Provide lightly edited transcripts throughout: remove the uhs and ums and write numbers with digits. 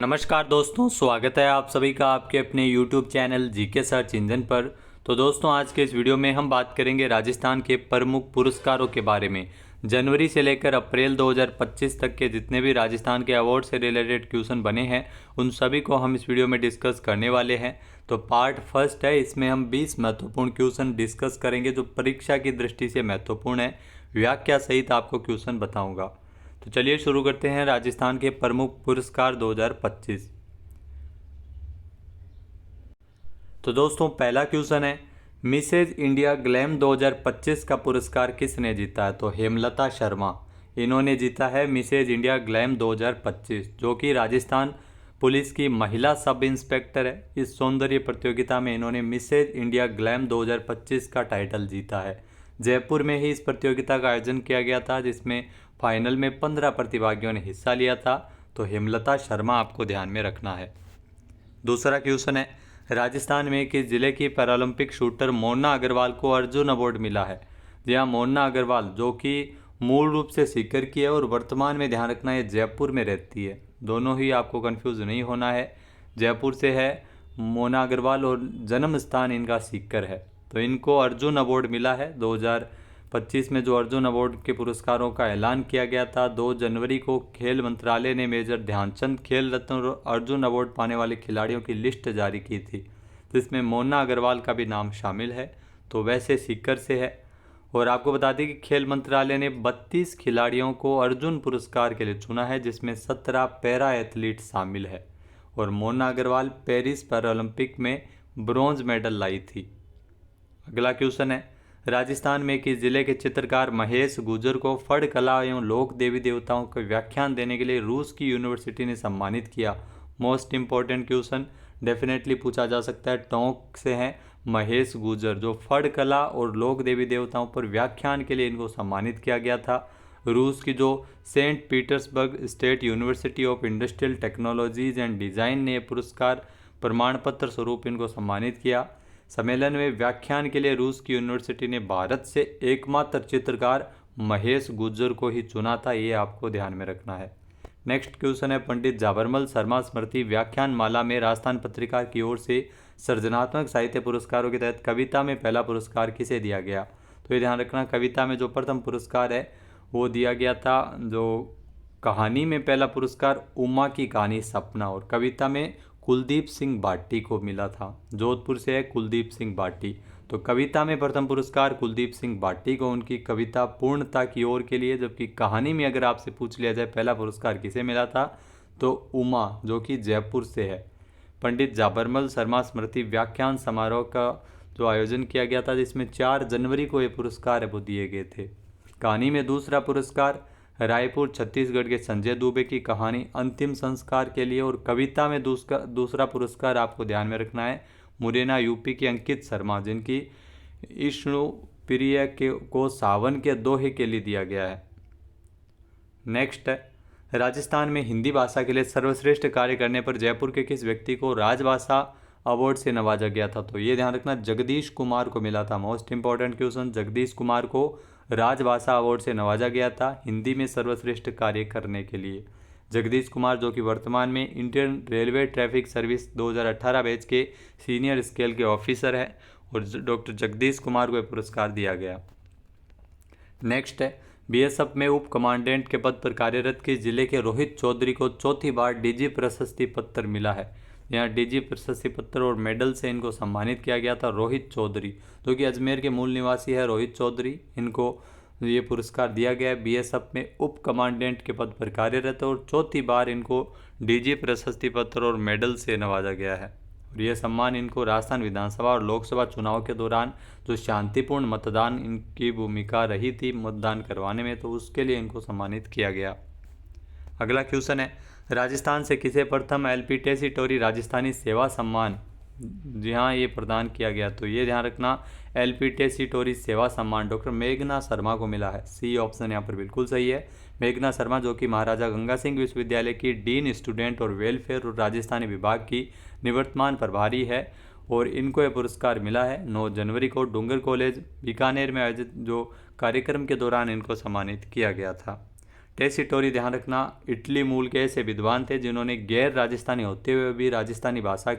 नमस्कार दोस्तों, स्वागत है आप सभी का आपके अपने YouTube channel GK search engine पर। तो दोस्तों, आज के इस वीडियो में हम बात करेंगे राजस्थान के प्रमुख पुरस्कारों के बारे में। जनवरी से लेकर अप्रैल 2025 तक के जितने भी राजस्थान के अवार्ड से रिलेटेड क्वेश्चन बने हैं उन सभी को हम इस वीडियो में डिस्कस करने वाले हैं। तो पार्ट फर्स्ट है, इसमें हम 20 महत्वपूर्ण क्वेश्चन डिस्कस करेंगे जो परीक्षा की दृष्टि से महत्वपूर्ण है। व्याख्या सहित आपको क्वेश्चन बताऊँगा। तो चलिए शुरू करते हैं राजस्थान के प्रमुख पुरस्कार 2025। तो दोस्तों, पहला क्वेश्चन है, मिसेज इंडिया ग्लैम 2025 का पुरस्कार किसने जीता है? तो हेमलता शर्मा, इन्होंने जीता है मिसेज इंडिया ग्लैम 2025, जो कि राजस्थान पुलिस की महिला सब इंस्पेक्टर है। इस सौंदर्य प्रतियोगिता में इन्होंने मिसेज इंडिया ग्लैम 2025 का टाइटल जीता है। जयपुर में ही इस प्रतियोगिता का आयोजन किया गया था, जिसमें फाइनल में 15 प्रतिभागियों ने हिस्सा लिया था। तो हेमलता शर्मा आपको ध्यान में रखना है। दूसरा क्वेश्चन है, राजस्थान में किस जिले की पैरालंपिक शूटर मोना अग्रवाल को अर्जुन अवार्ड मिला है? जी हाँ, मोना अग्रवाल, जो कि मूल रूप से सीकर की है और वर्तमान में ध्यान रखना है जयपुर में रहती है। दोनों ही आपको कंफ्यूज नहीं होना है, जयपुर से है मोना अग्रवाल और जन्म स्थान इनका सीकर है। तो इनको अर्जुन अवार्ड मिला है 2025 में। जो अर्जुन अवार्ड के पुरस्कारों का ऐलान किया गया था 2 जनवरी को, खेल मंत्रालय ने मेजर ध्यानचंद खेल रत्न और अर्जुन अवार्ड पाने वाले खिलाड़ियों की लिस्ट जारी की थी, जिसमें मोना अग्रवाल का भी नाम शामिल है। तो वैसे सीकर से है। और आपको बता दें कि खेल मंत्रालय ने 32 खिलाड़ियों को अर्जुन पुरस्कार के लिए चुना है, जिसमें 17 पैरा एथलीट शामिल है। और मोना अग्रवाल पेरिस पैरालंपिक में ब्रॉन्ज मेडल लाई थी। अगला क्वेश्चन है, राजस्थान में किस जिले के चित्रकार महेश गुजर को फड़ कला एवं लोक देवी देवताओं के व्याख्यान देने के लिए रूस की यूनिवर्सिटी ने सम्मानित किया? मोस्ट इंपॉर्टेंट क्वेश्चन डेफिनेटली पूछा जा सकता है। टोंक से हैं महेश गुजर, जो फड़ कला और लोक देवी देवताओं पर व्याख्यान के लिए इनको सम्मानित किया गया था। रूस की जो Saint Petersburg State University of Industrial Technologies and Design ने पुरस्कार प्रमाण पत्र स्वरूप इनको सम्मानित किया। सम्मेलन में व्याख्यान के लिए रूस की यूनिवर्सिटी ने भारत से एकमात्र चित्रकार महेश गुज्जर को ही चुना था, ये आपको ध्यान में रखना है। नेक्स्ट क्वेश्चन है, पंडित जाबरमल शर्मा स्मृति व्याख्यान माला में राजस्थान पत्रिका की ओर से सृजनात्मक साहित्य पुरस्कारों के तहत कविता में पहला पुरस्कार किसे दिया गया? तो ये ध्यान रखना, कविता में जो प्रथम पुरस्कार है वो दिया गया था, जो कहानी में पहला पुरस्कार उमा की कहानी सपना, और कविता में कुलदीप सिंह बाटी को मिला था। जोधपुर से है कुलदीप सिंह बाटी। तो कविता में प्रथम पुरस्कार कुलदीप सिंह बाटी को उनकी कविता पूर्णता की ओर के लिए, जबकि कहानी में अगर आपसे पूछ लिया जाए पहला पुरस्कार किसे मिला था, तो उमा, जो कि जयपुर से है। पंडित जाबरमल शर्मा स्मृति व्याख्यान समारोह का जो आयोजन किया गया था, जिसमें 4 जनवरी को ये पुरस्कार है वो दिए गए थे। कहानी में दूसरा पुरस्कार रायपुर छत्तीसगढ़ के संजय दुबे की कहानी अंतिम संस्कार के लिए, और कविता में दूसरा पुरस्कार आपको ध्यान में रखना है मुरैना यूपी के अंकित शर्मा, जिनकी विष्णु प्रिय को सावन के दोहे के लिए दिया गया है। नेक्स्ट है, राजस्थान में हिंदी भाषा के लिए सर्वश्रेष्ठ कार्य करने पर जयपुर के किस व्यक्ति को राजभाषा अवार्ड से नवाजा गया था? तो ये ध्यान रखना, जगदीश कुमार को मिला था। Most important question, Jagdish Kumar को राजभाषा अवार्ड से नवाजा गया था हिंदी में सर्वश्रेष्ठ कार्य करने के लिए। जगदीश कुमार, जो कि वर्तमान में Indian railway traffic service 2018 batch के सीनियर स्केल के ऑफिसर हैं, और डॉक्टर जगदीश कुमार को यह पुरस्कार दिया गया। नेक्स्ट है, बीएसएफ में उप कमांडेंट के पद पर कार्यरत किस जिले के रोहित चौधरी को चौथी बार डीजी प्रशस्ति पत्र मिला है? यहाँ डीजी प्रशस्ति पत्र और मेडल से इनको सम्मानित किया गया था। रोहित चौधरी, जो कि अजमेर के मूल निवासी है रोहित चौधरी, इनको ये पुरस्कार दिया गया है। बीएसएफ में उप कमांडेंट के पद पर कार्यरत है और चौथी बार इनको डीजी प्रशस्ति पत्र और मेडल से नवाजा गया है। और यह सम्मान इनको राजस्थान विधानसभा और लोकसभा चुनाव के दौरान जो शांतिपूर्ण मतदान इनकी भूमिका रही थी मतदान करवाने में, तो उसके लिए इनको सम्मानित किया गया। अगला क्वेश्चन है, राजस्थान से किसे प्रथम एलपी टेसीटोरी राजस्थानी सेवा सम्मान, जी हाँ, ये प्रदान किया गया? तो ये ध्यान रखना, एलपी टेसीटोरी सेवा सम्मान डॉक्टर मेघना शर्मा को मिला है। सी ऑप्शन यहाँ पर बिल्कुल सही है। मेघना शर्मा, जो कि महाराजा गंगा सिंह विश्वविद्यालय की डीन स्टूडेंट और वेलफेयर और राजस्थानी विभाग की निवर्तमान प्रभारी है, और इनको यह पुरस्कार मिला है 9 जनवरी को डूंगर कॉलेज बीकानेर में आयोजित जो कार्यक्रम के दौरान इनको सम्मानित किया गया था। टेसिटोरी ध्यान रखना इटली मूल के ऐसे विद्वान थे जिन्होंने गैर राजस्थानी होते हुए भी राजस्थानी भाषा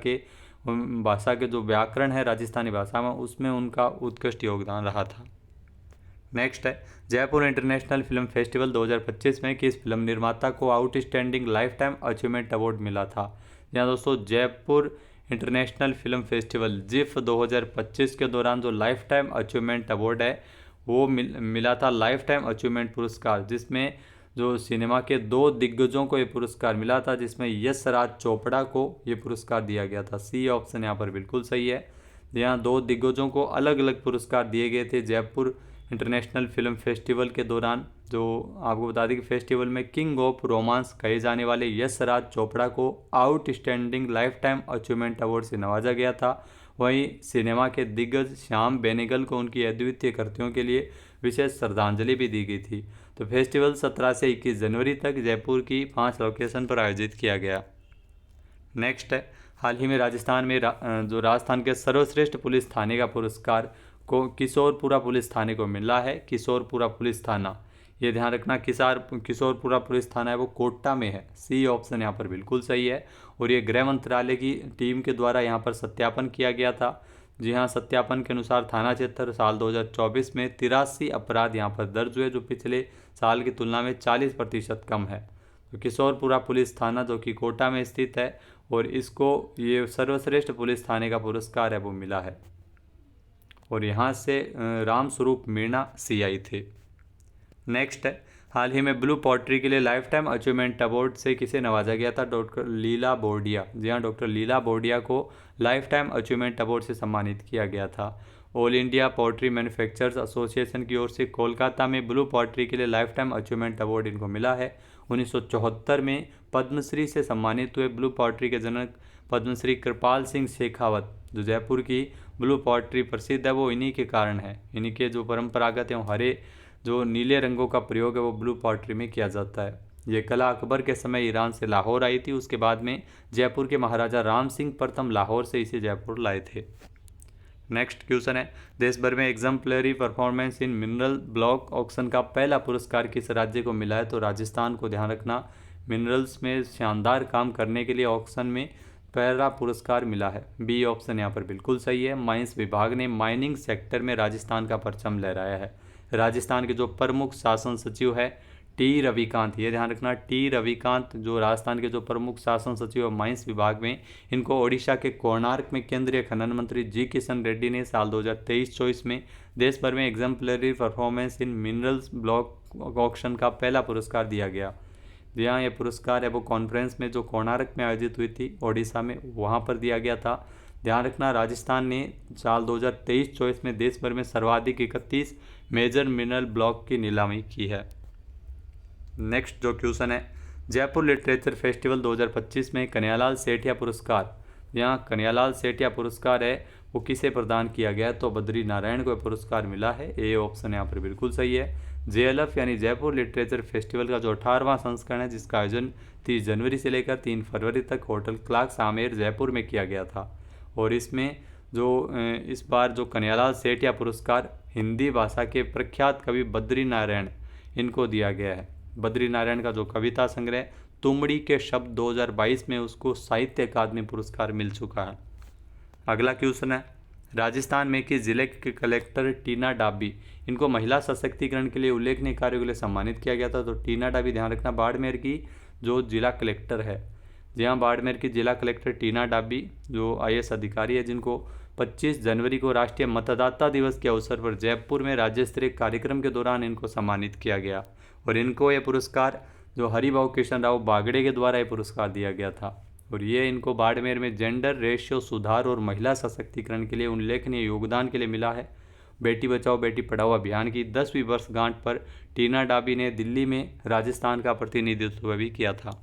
के जो व्याकरण है राजस्थानी भाषा में उसमें उनका उत्कृष्ट योगदान रहा था। नेक्स्ट है जयपुर इंटरनेशनल फिल्म फेस्टिवल 2025 में किस फिल्म निर्माता को outstanding life time achievement award मिला था। यहाँ दोस्तों Jaipur international film festival GIF 2025 के दौरान जो लाइफ टाइम अचीवमेंट अवार्ड है वो मिला था लाइफ टाइम अचीवमेंट पुरस्कार, जिसमें जो सिनेमा के 2 दिग्गजों को ये पुरस्कार मिला था, जिसमें यश राज चोपड़ा को ये पुरस्कार दिया गया था। सी ऑप्शन यहाँ पर बिल्कुल सही है। यहाँ 2 दिग्गजों को अलग अलग पुरस्कार दिए गए थे जयपुर इंटरनेशनल फिल्म फेस्टिवल के दौरान। जो आपको बता दें कि फेस्टिवल में किंग ऑफ रोमांस कहे जाने वाले यश राज चोपड़ा को outstanding life time achievement award से नवाजा गया था। वहीं सिनेमा के दिग्गज श्याम बेनेगल को उनकी अद्वितीय कृतियों के लिए विशेष श्रद्धांजलि भी दी गई थी। तो फेस्टिवल 17 से 21 जनवरी तक जयपुर की 5 लोकेशन पर आयोजित किया गया। नेक्स्ट है हाल ही में राजस्थान में जो राजस्थान के सर्वश्रेष्ठ पुलिस थाने का पुरस्कार को किशोरपुरा पुलिस थाने को मिला है। किशोरपुरा पुलिस थाना, ये ध्यान रखना किशोरपुरा पुलिस थाना है वो कोटा में है। सी ऑप्शन यहाँ पर बिल्कुल सही है। और ये गृह मंत्रालय की टीम के द्वारा यहाँ पर सत्यापन किया गया था। जी हाँ, सत्यापन के अनुसार थाना क्षेत्र साल 2024 में 83 अपराध यहाँ पर दर्ज हुए, जो पिछले साल की तुलना में 40% कम है। तो किशोरपुरा पुलिस थाना जो कि कोटा में स्थित है और इसको ये सर्वश्रेष्ठ पुलिस थाने का पुरस्कार है वो मिला है। और यहाँ से राम स्वरूप मीणा CI थे। नेक्स्ट है हाल ही में ब्लू पोट्री के लिए लाइफ टाइम अचीवमेंट अवार्ड से किसे नवाजा गया था। डॉक्टर लीला बोर्डिया। जी हाँ, डॉक्टर लीला बोर्डिया को लाइफ टाइम अचीवमेंट अवार्ड से सम्मानित किया गया था। All India Pottery Manufacturers Association की ओर से कोलकाता में ब्लू पोट्री के लिए लाइफ टाइम अचीवमेंट अवार्ड इनको मिला है। 1974 में पद्मश्री से सम्मानित हुए ब्लू पोट्री के जनक पद्मश्री कृपाल सिंह शेखावत। जो जयपुर की ब्लू पोट्री प्रसिद्ध है वो इन्हीं के कारण है। इन्हीं के जो परंपरागत है हरे जो नीले रंगों का प्रयोग है वो ब्लू पोट्री में किया जाता है। ये कला अकबर के समय ईरान से लाहौर आई थी। उसके बाद में जयपुर के महाराजा राम सिंह प्रथम लाहौर से इसे जयपुर लाए थे। नेक्स्ट क्वेश्चन है देश भर में exemplary performance in mineral block auction का पहला पुरस्कार किस राज्य को मिला है। तो राजस्थान को ध्यान रखना मिनरल्स में शानदार काम करने के लिए ऑक्शन में पहला पुरस्कार मिला है। बी ऑप्शन यहाँ पर बिल्कुल सही है। माइंस विभाग ने माइनिंग सेक्टर में राजस्थान का परचम लहराया है। राजस्थान के जो प्रमुख शासन सचिव है टी रविकांत, ये ध्यान रखना टी रविकांत जो राजस्थान के जो प्रमुख शासन सचिव है माइंस विभाग में, इनको ओडिशा के कोणार्क में केंद्रीय खनन मंत्री जी किशन रेड्डी ने साल 2023-24 में देश भर में exemplary performance in minerals block auction का पहला पुरस्कार दिया गया। यहाँ ये पुरस्कार है वो कॉन्फ्रेंस में जो कोणार्क में आयोजित हुई थी ओडिशा में, वहाँ पर दिया गया था। ध्यान रखना राजस्थान ने साल 2023-24 में देश भर में सर्वाधिक 31 मेजर मिनरल ब्लॉक की नीलामी की है। नेक्स्ट जो क्वेश्चन है जयपुर लिटरेचर फेस्टिवल 2025 में कन्हैयालाल सेठिया पुरस्कार, यहाँ कन्हैयालाल सेठिया पुरस्कार है वो किसे प्रदान किया गया। तो बद्री नारायण को पुरस्कार मिला है। ए ऑप्शन यहाँ पर बिल्कुल सही है। JLF यानी जयपुर लिटरेचर फेस्टिवल का जो 18वां संस्करण है जिसका आयोजन 30 जनवरी से लेकर 3 फरवरी तक होटल क्लार्क्स आमेर जयपुर में किया गया था। और इसमें जो इस बार जो कन्हैयालाल सेठिया पुरस्कार हिंदी भाषा के प्रख्यात कवि बद्री नारायण इनको दिया गया है। बद्री नारायण का जो कविता संग्रह तुमड़ी के शब्द 2022 में उसको साहित्य अकादमी पुरस्कार मिल चुका है। अगला क्वेश्चन है राजस्थान में किस जिले के कलेक्टर टीना डाबी, इनको महिला सशक्तिकरण के लिए उल्लेखनीय कार्यों के लिए सम्मानित किया गया था। तो टीना डाबी ध्यान रखना बाड़मेर की जो जिला कलेक्टर है। जी हाँ, बाड़मेर की जिला कलेक्टर टीना डाबी जो IAS अधिकारी है जिनको 25 जनवरी को राष्ट्रीय मतदाता दिवस के अवसर पर जयपुर में राज्य स्तरीय कार्यक्रम के दौरान इनको सम्मानित किया गया। और इनको ये पुरस्कार जो हरिभाऊ कृष्ण राव बागड़े के द्वारा ये पुरस्कार दिया गया था। और ये इनको बाड़मेर में जेंडर रेशियो सुधार और महिला सशक्तिकरण के लिए उल्लेखनीय योगदान के लिए मिला है। बेटी बचाओ बेटी पढ़ाओ अभियान की 10वीं वर्षगांठ पर टीना डाबी ने दिल्ली में राजस्थान का प्रतिनिधित्व भी किया था।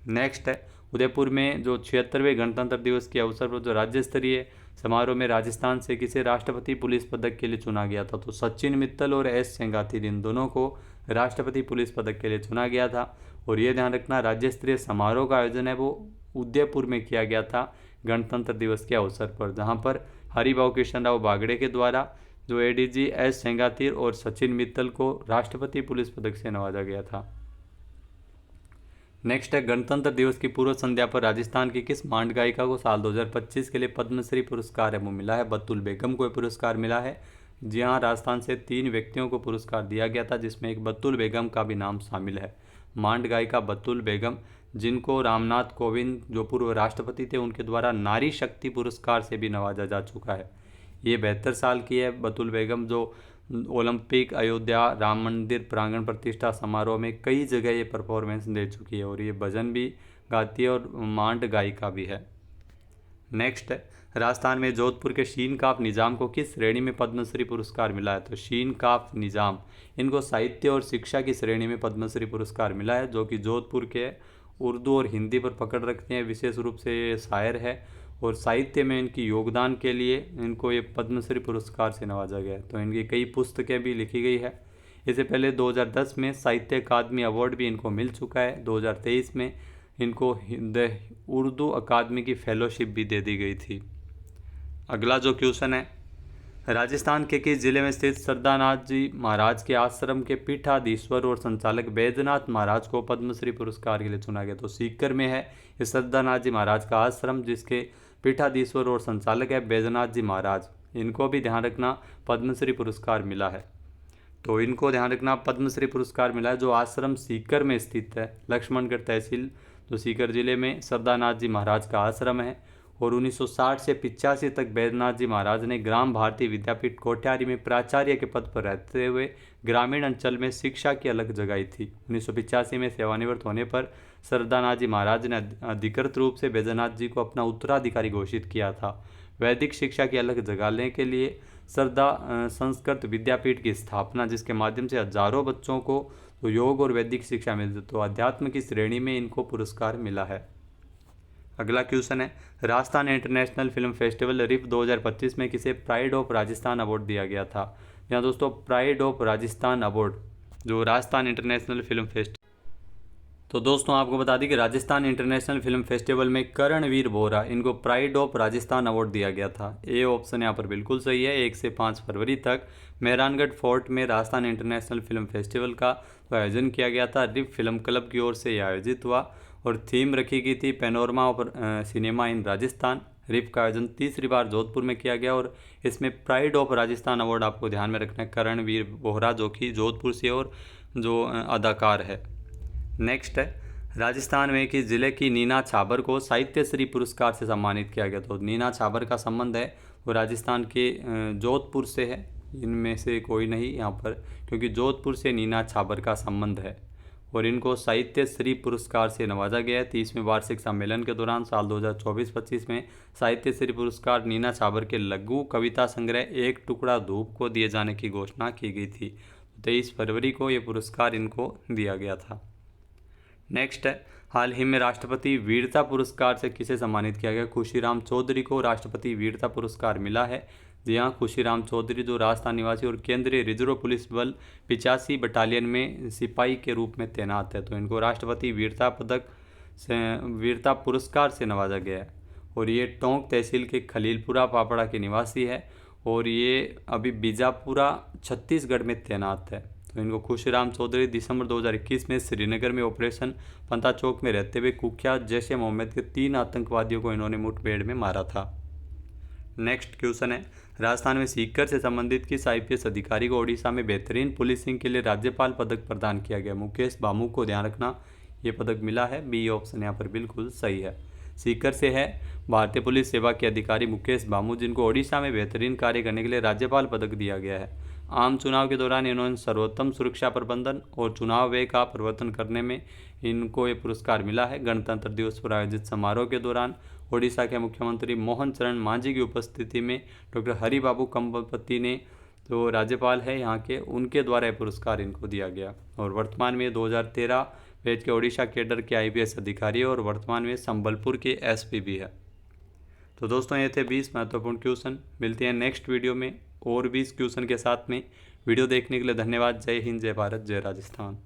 नेक्स्ट है उदयपुर में जो 76वें गणतंत्र दिवस के अवसर पर जो राज्य स्तरीय समारोह में राजस्थान से किसे राष्ट्रपति पुलिस पदक के लिए चुना गया था। तो सचिन मित्तल और S सेंगाथिर इन दोनों को राष्ट्रपति पुलिस पदक के लिए चुना गया था। और ये ध्यान रखना राज्य स्तरीय समारोह का आयोजन है वो उदयपुर में किया गया था गणतंत्र दिवस के अवसर पर, जहाँ पर हरिभाऊ कृष्ण राव बागड़े के द्वारा जो एडीजी एस सेंगातीर और सचिन मित्तल को राष्ट्रपति पुलिस पदक से नवाजा गया था। नेक्स्ट है, गणतंत्र दिवस की पूर्व संध्या पर राजस्थान की किस मांड गायिका को साल 2025 के लिए पद्मश्री पुरस्कार है वो मिला है? बतुल बेगम को यह पुरस्कार मिला है। जी हाँ, राजस्थान से 3 व्यक्तियों को पुरस्कार दिया गया था, जिसमें एक बतुल बेगम का भी नाम शामिल है। मांड गायिका बतुल बेगम, जिनको रामनाथ कोविंद जो पूर्व राष्ट्रपति थे उनके द्वारा नारी शक्ति पुरस्कार से भी नवाजा जा चुका है। ये 72 साल की है बतुल बेगम, जो ओलंपिक, अयोध्या, राम मंदिर प्रांगण प्रतिष्ठा समारोह में कई जगह ये परफॉर्मेंस दे चुकी है और ये भजन भी गाती है और मांड गायिका भी है। नेक्स्ट है, राजस्थान में जोधपुर के शीन काफ निजाम को किस श्रेणी में पद्मश्री पुरस्कार मिला है? तो शीन काफ निजाम, इनको साहित्य और शिक्षा की श्रेणी में पद्मश्री पुरस्कार मिला है, जो कि जोधपुर के उर्दू और हिंदी पर पकड़ रखते हैं। विशेष रूप से ये शायर है और साहित्य में इनकी योगदान के लिए इनको ये पद्मश्री पुरस्कार से नवाजा गया है। तो इनकी कई पुस्तकें भी लिखी गई है। इससे पहले 2010 में साहित्य अकादमी अवार्ड भी इनको मिल चुका है। 2023 में इनको उर्दू अकादमी की फेलोशिप भी दे दी गई थी। अगला जो क्वेश्चन है, राजस्थान के किस जिले में स्थित सरदानाथ जी महाराज के आश्रम के पीठाधीश्वर और संचालक बैद्यनाथ महाराज को पद्मश्री पुरस्कार के लिए चुना गया? तो सीकर में है ये सरदानाथ जी महाराज का आश्रम, जिसके पीठाधीश्वर और संचालक है बैद्यनाथ जी महाराज। इनको भी ध्यान रखना पद्मश्री पुरस्कार मिला है। तो इनको ध्यान रखना पद्मश्री पुरस्कार मिला है। जो आश्रम सीकर में स्थित है, लक्ष्मणगढ़ तहसील जो सीकर जिले में सरदानाथ जी महाराज का आश्रम है। और 1960 से 85 तक बैद्यनाथ जी महाराज ने ग्राम भारती विद्यापीठ कोठियारी में प्राचार्य के पद पर रहते हुए ग्रामीण अंचल में शिक्षा की अलग जगाई थी। 1985 में सेवानिवृत्त होने पर सरदानाथ जी महाराज ने अधिकृत रूप से बैद्यनाथ जी को अपना उत्तराधिकारी घोषित किया था। वैदिक शिक्षा की अलग जगाने के लिए सरदा संस्कृत विद्यापीठ की स्थापना, जिसके माध्यम से हजारों बच्चों को तो योग और वैदिक शिक्षा मिलती, तो अध्यात्म की श्रेणी में इनको पुरस्कार मिला है। अगला क्वेश्चन है, राजस्थान इंटरनेशनल फिल्म फेस्टिवल रिफ 2025 में किसे प्राइड ऑफ राजस्थान अवार्ड दिया गया था? यहाँ दोस्तों प्राइड ऑफ राजस्थान अवार्ड जो राजस्थान इंटरनेशनल फिल्म फेस्टिवल, तो दोस्तों आपको बता दें कि राजस्थान इंटरनेशनल फिल्म फेस्टिवल में करणवीर बोहरा, इनको प्राइड ऑफ राजस्थान अवार्ड दिया गया था। ए ऑप्शन यहाँ पर बिल्कुल सही है। 1 से 5 फरवरी तक मेहरानगढ़ फोर्ट में राजस्थान इंटरनेशनल फिल्म फेस्टिवल का आयोजन किया गया था। रिफ फिल्म क्लब की ओर से यह आयोजित हुआ और थीम रखी गई थी panorama of cinema in Rajasthan. RIFF का आयोजन तीसरी बार जोधपुर में किया गया और इसमें प्राइड ऑफ राजस्थान अवार्ड आपको ध्यान में रखना है करणवीर बोहरा, जो कि जोधपुर से और जो अदाकार है। नेक्स्ट है, राजस्थान में किस जिले की नीना छाबर को साहित्य श्री पुरस्कार से सम्मानित किया गया? तो नीना छाबर का संबंध है वो राजस्थान के जोधपुर से है, इनमें से कोई नहीं यहाँ पर, क्योंकि जोधपुर से नीना छाबर का संबंध है और इनको साहित्य श्री पुरस्कार से नवाजा गया है। 30वें वार्षिक सम्मेलन के दौरान साल 2024-25 में साहित्य श्री पुरस्कार नीना छाबर के लघु कविता संग्रह एक टुकड़ा धूप को दिए जाने की घोषणा की गई थी। 23 फरवरी को ये पुरस्कार इनको दिया गया था। नेक्स्ट है, हाल ही में राष्ट्रपति वीरता पुरस्कार से किसे सम्मानित किया गया? खुशीराम चौधरी को राष्ट्रपति वीरता पुरस्कार मिला है। जी हाँ, खुशीराम चौधरी जो राजस्थान निवासी और केंद्रीय रिजर्व पुलिस बल 85 बटालियन में सिपाही के रूप में तैनात है, तो इनको राष्ट्रपति वीरता पदक से वीरता पुरस्कार से नवाजा गया है। और ये टोंक तहसील के खलीलपुरा पापड़ा के निवासी है और ये अभी बीजापुरा छत्तीसगढ़ में तैनात है। तो इनको खुशीराम चौधरी दिसंबर 2021 में श्रीनगर में ऑपरेशन पंता चौक में रहते हुए कुख्यात जैश ए मोहम्मद के 3 आतंकवादियों को इन्होंने मुठभेड़ में मारा था। नेक्स्ट क्वेश्चन है, राजस्थान में सीकर से संबंधित किस IPS अधिकारी को ओडिशा में बेहतरीन पुलिसिंग के लिए राज्यपाल पदक प्रदान किया गया? मुकेश बामू को ध्यान रखना ये पदक मिला है। बी ऑप्शन यहाँ पर बिल्कुल सही है। सीकर से है भारतीय पुलिस सेवा के अधिकारी मुकेश बामू, जिनको ओडिशा में बेहतरीन कार्य करने के लिए राज्यपाल पदक दिया गया है। आम चुनाव के दौरान इन्होंने सर्वोत्तम सुरक्षा प्रबंधन और चुनाव व्यय का प्रवर्तन करने में इनको ये पुरस्कार मिला है। गणतंत्र दिवस पर आयोजित समारोह के दौरान ओडिशा के मुख्यमंत्री मोहन चरण मांझी की उपस्थिति में डॉक्टर हरिबाबू कंबपति ने जो राज्यपाल है यहाँ के, उनके द्वारा यह पुरस्कार इनको दिया गया। और वर्तमान में 2013 बैच के ओडिशा कैडर के IPS अधिकारी और वर्तमान में संबलपुर के SP भी है। तो दोस्तों ये थे 20 महत्वपूर्ण क्वेश्चन। मिलते हैं नेक्स्ट वीडियो में और 20 क्वेश्चन के साथ में। वीडियो देखने के लिए धन्यवाद। जय हिंद, जय भारत, जय राजस्थान।